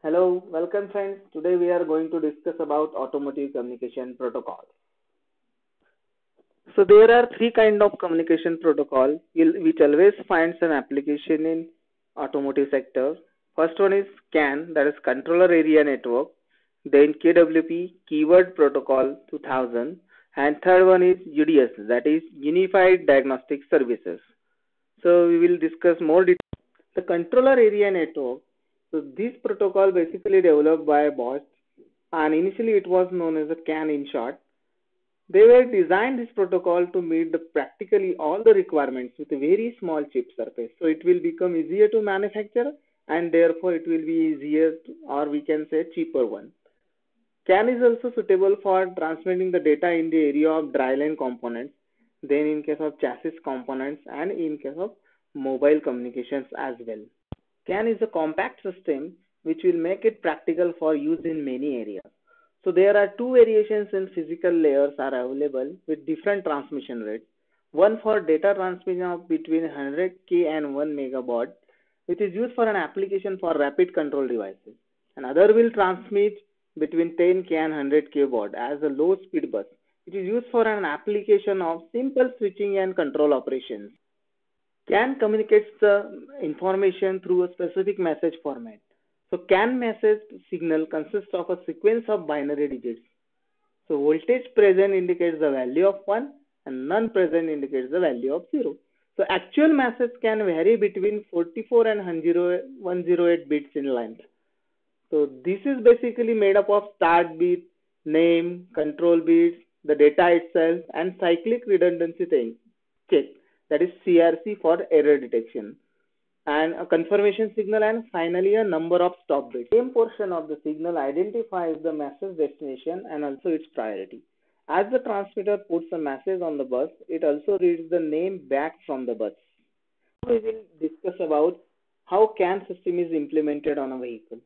Hello, welcome friends. Today we are going to discuss about automotive communication protocol. So there are three kind of communication protocol which always finds an application in automotive sector. First one is CAN, that is Controller Area Network. Then KWP, Keyword Protocol 2000, and third one is UDS, that is Unified Diagnostic Services. So we will discuss more details. The Controller Area Network. So this protocol basically developed by Bosch, and initially it was known as a CAN in short. They were designed this protocol to meet the practically all the requirements with a very small chip surface. So it will become easier to manufacture and therefore it will be easier to, or we can say cheaper one. CAN is also suitable for transmitting the data in the area of dry line components, then in case of chassis components and in case of mobile communications as well. CAN is a compact system which will make it practical for use in many areas. So there are two variations in physical layers are available with different transmission rates. One for data transmission of between 100K and 1 megabaud, which is used for an application for rapid control devices. Another will transmit between 10K and 100K baud as a low speed bus, which is used for an application of simple switching and control operations. CAN communicates the information through a specific message format. So CAN message signal consists of a sequence of binary digits. So voltage present indicates the value of 1 and none present indicates the value of 0. So actual message can vary between 44 and 108 bits in length. So this is basically made up of start bit, name, control bits, the data itself, and cyclic redundancy check, that is CRC for error detection, and a confirmation signal, and finally a number of stop bits. The same portion of the signal identifies the message destination and also its priority. As the transmitter puts a message on the bus, it also reads the name back from the bus. We will discuss about how CAN system is implemented on a vehicle.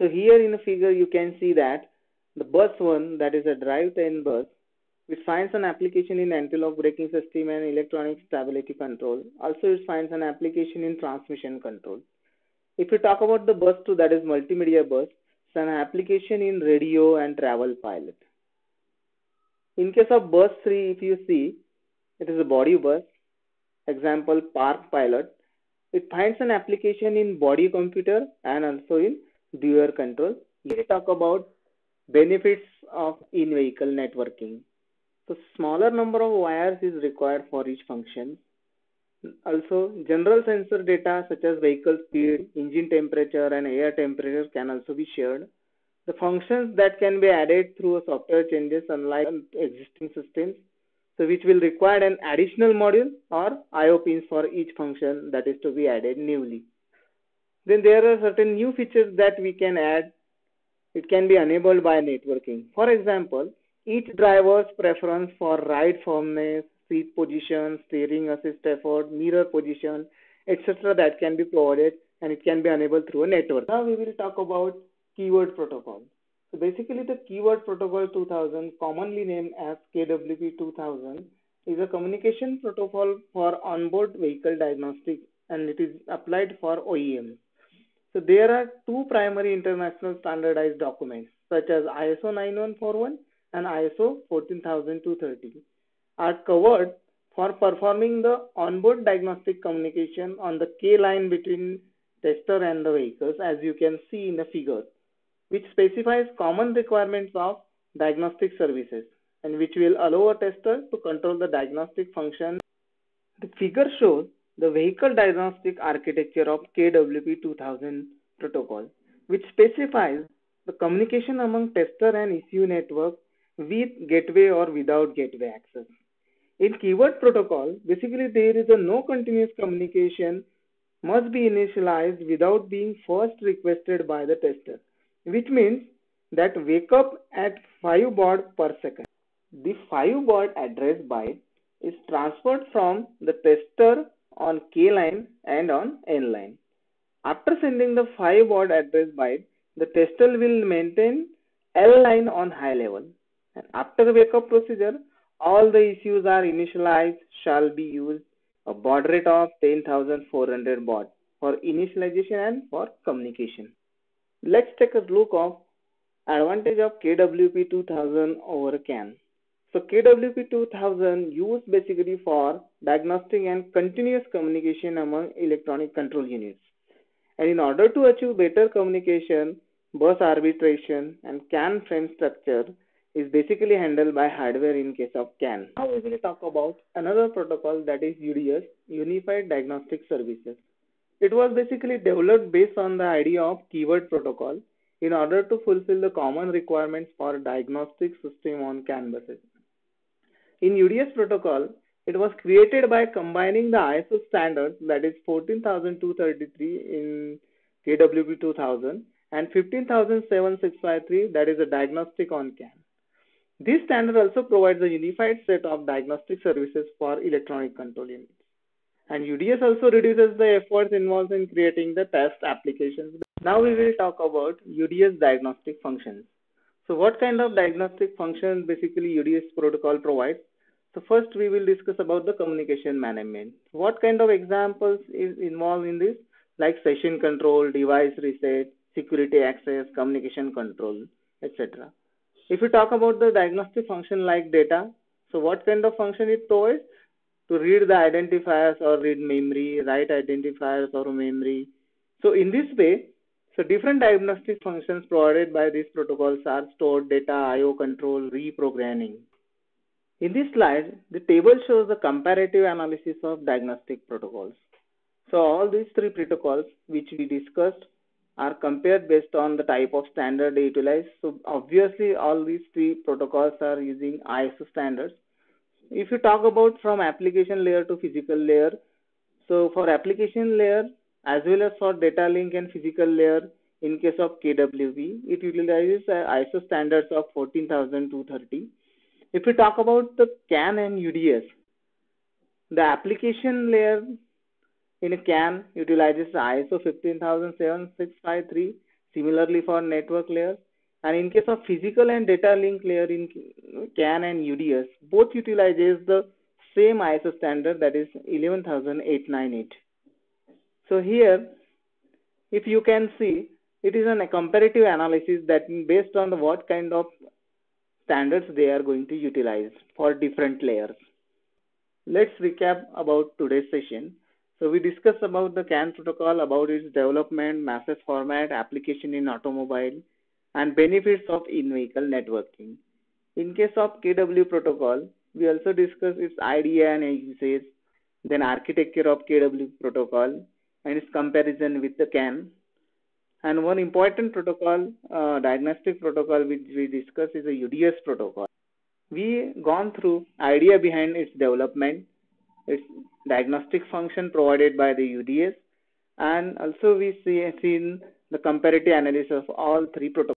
So here in the figure you can see that the bus 1, that is a drive train bus, which finds an application in anti-lock braking system and electronic stability control. Also it finds an application in transmission control. If you talk about the bus 2, that is multimedia bus, it's an application in radio and travel pilot. In case of bus 3, if you see, it is a body bus, example park pilot. It finds an application in body computer and also in dual control. Here we talk about benefits of in-vehicle networking. So smaller number of wires is required for each function. Also general sensor data such as vehicle speed, engine temperature and air temperature can also be shared. The functions that can be added through a software changes unlike existing systems, so which will require an additional module or IO pins for each function that is to be added newly. Then there are certain new features that we can add. It can be enabled by networking. For example, each driver's preference for ride firmness, seat position, steering assist effort, mirror position, etc. that can be provided and it can be enabled through a network. Now we will talk about keyword protocol. So basically the keyword protocol 2000, commonly named as KWP 2000, is a communication protocol for onboard vehicle diagnostic and it is applied for OEM. So there are two primary international standardized documents such as ISO 9141 and ISO 14230 are covered for performing the onboard diagnostic communication on the K line between tester and the vehicles, as you can see in the figure, which specifies common requirements of diagnostic services and which will allow a tester to control the diagnostic function. The figure shows the vehicle diagnostic architecture of KWP 2000 protocol, which specifies the communication among tester and ECU network with gateway or without gateway access. In keyword protocol, basically there is a no continuous communication must be initialized without being first requested by the tester, which means that wake up at 5 baud per second. The 5 baud address byte is transferred from the tester on K line and on N line. After sending the 5 baud address byte, the tester will maintain L line on high level. And after the wake up procedure, all the issues are initialized shall be used a baud rate of 10,400 baud for initialization and for communication. Let's take a look of advantage of KWP 2000 over CAN. So KWP 2000 used basically for diagnostic and continuous communication among electronic control units. And in order to achieve better communication, bus arbitration and CAN frame structure is basically handled by hardware in case of CAN. Now we will talk about another protocol, that is UDS, Unified Diagnostic Services. It was basically developed based on the idea of keyword protocol in order to fulfill the common requirements for diagnostic system on CAN buses. In UDS protocol, it was created by combining the ISO standards, that is 14233 in KWP 2000 and 1507653, that is a diagnostic on CAN. This standard also provides a unified set of diagnostic services for electronic control units. And UDS also reduces the efforts involved in creating the test applications. Now we will talk about UDS diagnostic functions. So what kind of diagnostic functions basically UDS protocol provides? So first we will discuss about the communication management. What kind of examples is involved in this? Like session control, device reset, security access, communication control, etc. If you talk about the diagnostic function like data, so what kind of function it provides? To read the identifiers or read memory, write identifiers or memory. So in this way, so different diagnostic functions provided by these protocols are stored data, I/O control, reprogramming. In this slide, the table shows the comparative analysis of diagnostic protocols. So all these three protocols which we discussed are compared based on the type of standard they utilize. So obviously all these three protocols are using ISO standards. If you talk about from application layer to physical layer, so for application layer as well as for data link and physical layer, in case of KWP, it utilizes ISO standards of 14230. If we talk about the CAN and UDS, the application layer in a CAN utilizes ISO 1507653, similarly for network layer. And in case of physical and data link layer in CAN and UDS, both utilizes the same ISO standard, that is 11898. So here, if you can see, it is a comparative analysis that based on what kind of standards they are going to utilize for different layers. Let's recap about today's session. So we discussed about the CAN protocol, about its development, message format, application in automobile, and benefits of in-vehicle networking. In case of KW protocol, we also discussed its idea and usage, then architecture of KW protocol, and its comparison with the CAN. And one important protocol, diagnostic protocol which we discussed is a UDS protocol. We gone through idea behind its development, its diagnostic function provided by the UDS, and also we seen the comparative analysis of all three protocols.